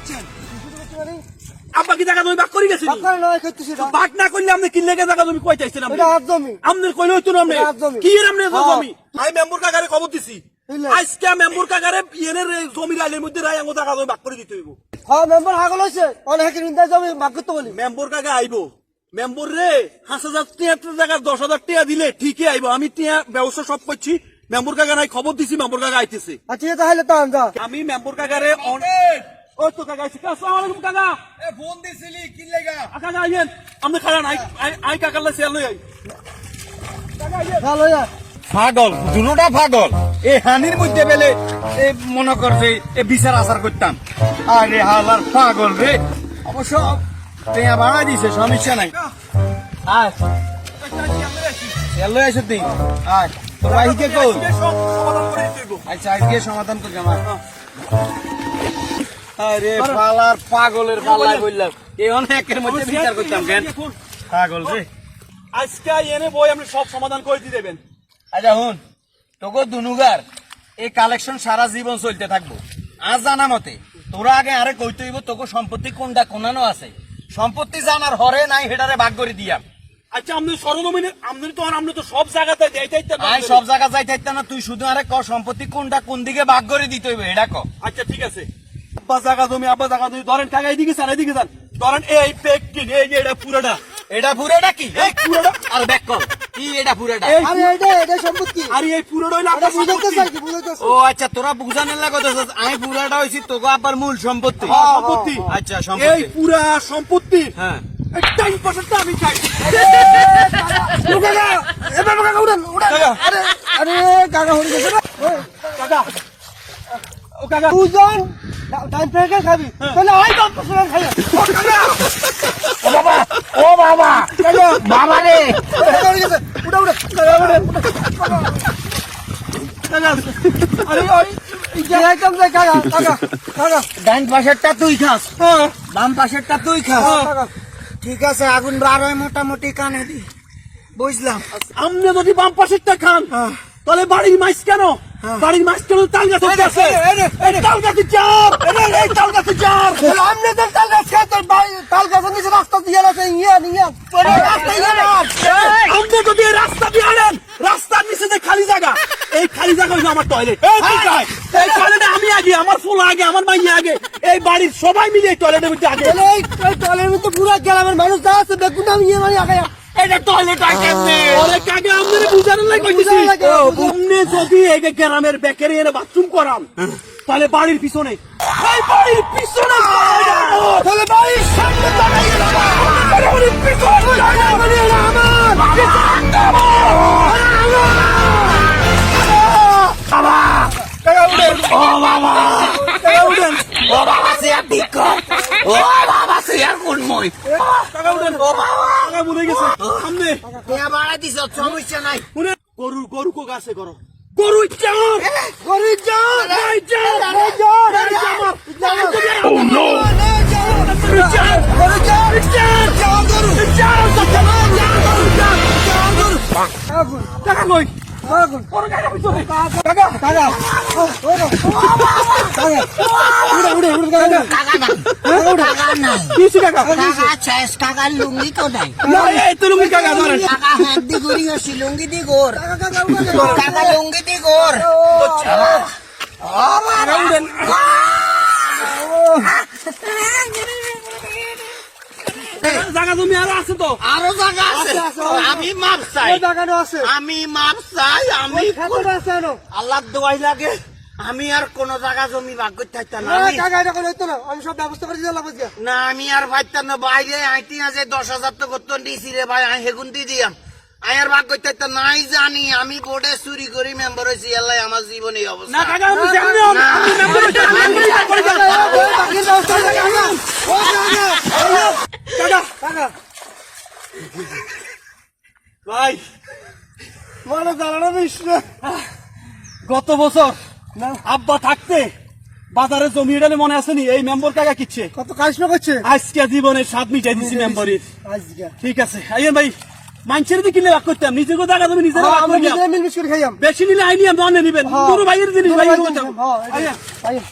করছেন? আব্বা কি জায়গা জমি ভাগ করে গেছেন? ভাগ না করলে আপনি কি লেগে জায়গা জমি কই চাইছেন? আপনি কইলে হইতো না কি আপনি জমি? আমি মেম্বার কাকারে খবর দিছি আজকে মেম্বার কাকারে ইয়েনের জমি রাইলের মধ্যে রাই আঙ্গো জায়গা জমি ভাগ করে দিতে হইব। হ্যাঁ মেম্বার হাগল হইছে অনেক জমি ভাগ করতে বলি। মেম্বার কাকা আইবো মেম্বার রে 5,000 টাকা 10,000 টাকা দিলে ঠিকই আইবো। আমি টিয়া ব্যবস্থা সব করছি। মেম্বার কাকা নাই খবর দিছি মেম্বার কাকা আইতেছে। আচ্ছা তাহলে তো আমরা আমি মেম্বার কাকারে ও তো কাকা আসসালামু আলাইকুম কাকা এ ফোন দিছিলি কি লাগা কাকা আইয়েন আপনি খারান আই কাকার লাই সেল লই আই কাকা আইয়েন ভালো ইয়া পাগল দুটোটা পাগল এই হানির মধ্যে বেলে এই মনে করছে এই বিচার আচার করতাম আরে হালার পাগল রে অবশ্য টেয়া বাড়া দিছে সমস্যা নাই আয় চলো এসে তুই আয় তোর ভাইকে কই সমাধান করে দিতে হইব। আচ্ছা আজকে সমাধান করবি আমার আরে পালার পাগলের পাল্লায় বললাম এই অনেকের মধ্যে বিচার করতাম কেন পাগল রে আজকে এনে বই আপনি সব সমাধান করে দিয়ে দেবেন। আচ্ছা হুন তোকে দুনুগার এই কালেকশন সারা জীবন চলতে থাকবো। আজ জানা মতে তোরা আগে আরে কইতে হইব তোকে সম্পত্তি কোনটা কোনানো আছে সম্পত্তি জানার হরে নাই হেডারে ভাগ করে দিয়াম। আচ্ছা আপনি সরজমিনে আপনি তো সব জায়গাতে যাইতে আই সব জায়গা যাইতে না তুই শুধু আরে ক সম্পত্তি কোনটা কোন দিকে ভাগ করে দিতে হইবে এটা ক। আচ্ছা ঠিক আছে আব্বা জায়গা জমি ধরেন টাকা এদিকে স্যার এদিকে যান ধরেন এই পেকটিন এই যে এটা পুরোটা কি এই পুরোটা আর ব্যাক কর কি এটা পুরোটা আরে এটা সম্পত্তি আর এই পুরোটা হইলো এটা আপনার বুঝাইতে সম্পত্তি। চাই কি বুঝাইতে ও আচ্ছা তোরা বুঝানোর লাগা কথা আমি পুরোটা হইছি তোকে আবার মূল সম্পত্তি সম্পত্তি আচ্ছা এই সম্পত্তি পুরা সম্পত্তি হ্যাঁ 10% আমি চাই। কাকা এবার কাকা উড়ান আরে আরে কাকা হয়ে গেছে না কাকা ও কাকা দুজন টাইম পেকে খাবি তাহলে আই তো পছন্দ খাই ও বাবা বাবা রে হয়ে গেছে উড়া কাকা উড়া আরে ওই এই জায়গায় কাম যায় কাকা কাকা ডান পাশেরটা তুই খাস হ্যাঁ বাম পাশেরটা তুই খাস কাকা ঠিক আছে আগুন বার হয় মোটামুটি কানে দি বুঝলাম আপনি যদি বাম পাশেরটা খান তাহলে বাড়ির মাছ কেন বাড়ির মাছ কেন তাল গাছ আছে তাল গাছের চাপ এই তাল গাছের চাপ আমনে তো তাল গাছ খেতে তাল গাছের নিচে রাস্তা দিয়ে আছে ইয়া রাস্তা ইয়া আপনি যদি এই রাস্তা দিয়ে আনেন রাস্তার নিচে যে খালি জায়গা এই খালি জায়গা হইলো আমার টয়লেট এই টয়লেটে আমি আগে আমার ফুল আগে আমার মাইয়া আগে এই বাড়ির সবাই মিলে এই টয়লেটের মধ্যে আগে এই টয়লেটের মধ্যে পুরো গ্রামের মানুষ যা আছে বেগুন আমি ইয়ে মানে আগে এটা টয়লেট আইটেমে অনেক আগে আপনারে বুঝানোর লাগি কইতেছি আপনি যদি এই গ্রামের বেকারি এনে বাথরুম করান তাহলে বাড়ির পিছনে এই বাড়ির পিছনে তাহলে বাড়ির সামনে দাঁড়াই বাড়ির পিছনে দাঁড়াই মানে আমার বাবা কাকা উঠেন ও বাবা কাকা উঠেন ও বাবা সে আর ঠিক কর ও বাবা সে আর কোন মই কাকা উঠেন ও বাবা কাকা ভুলে গেছে সামনে টেয়া বাড়া দিছ সমস্যা নাই গরু কো গাছে করো গরু চাপ গরি যা এই চাপ আরে যা Oh no! গরি যা আগুন টাকা কই আগুন বড় গাড়ি পিছনে কাকা কাকা উড়ে কাকা টাকা নাই কিছু টাকা টাকা শেষ টাকার লুঙ্গি তো নাই না এই তো লুঙ্গি টাকা ধরেন টাকা হাত দি করি হচ্ছি লুঙ্গি দি গোর টাকা লুঙ্গি দি গোর জায়গা জমি আরো আছে তো আরো জায়গা আছে আমি মাপ চাই জায়গাটা আছে আমি মাপ চাই আমি খাবার আছে আনো আল্লাহ দোয়াই লাগে আমি আর কোন জায়গা জমি ভাগ করতে চাইতাম না আমি কাকা এটা করে হইতো না আমি সব ব্যবস্থা করে দিলাম আজকে না আমি আর পাইতাম না বাইরে আইতি আছে 10,000 তো করতো দিছি রে ভাই আমি হেগুন দিয়ে দিয়াম আমি আর ভাগ করতে চাইতাম নাই জানি আমি বোর্ডে চুরি করি মেম্বার হয়েছি আল্লাহ আমার জীবনে এই না অবস্থা কাকা আমি জানি আমি মেম্বার কাকা ভাই মানে জানানো বিশ না গত বছর আব্বা থাকতে বাজারে জমি এটা মনে আসেনি এই মেম্বার কাকা কিচ্ছে কত কাজটা করছে আজকে জীবনে স্বাদ মিটাই দিছি মেম্বারের আজকে ঠিক আছে আইয়েন ভাই মানুষের দিকে কিনে ভাগ করতাম নিজেকে জায়গা তুমি নিজের ভাগ আমরা করিয়া মিল মিশ করে খাইয়াম বেশি নিলে আইনি আমি অন্য নিবেন হ্যাঁ। গরু ভাইয়ের জিনিস ভাই হ্যাঁ আইয়া আইয়া